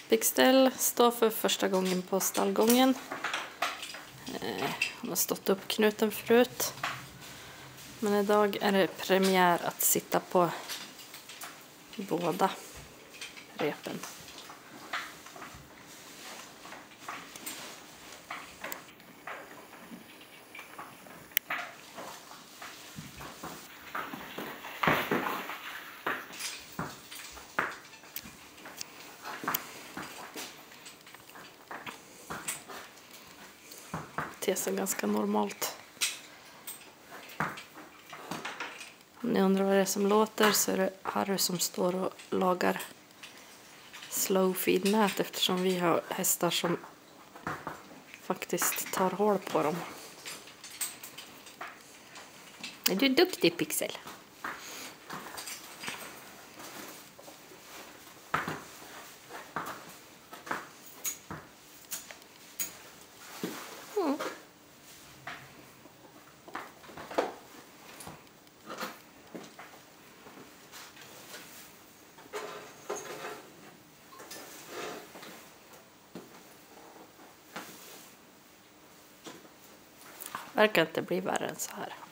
Pixel står för första gången på stallgången. Hon har stått upp knuten förut. Men idag är det premiär att sitta på båda repen. Det ser ganska normalt. Om ni undrar vad det är som låter så är det Harry som står och lagar slow feed-nät eftersom vi har hästar som faktiskt tar hål på dem. Är du duktig, Pixel? Verkar inte bli värre än så här.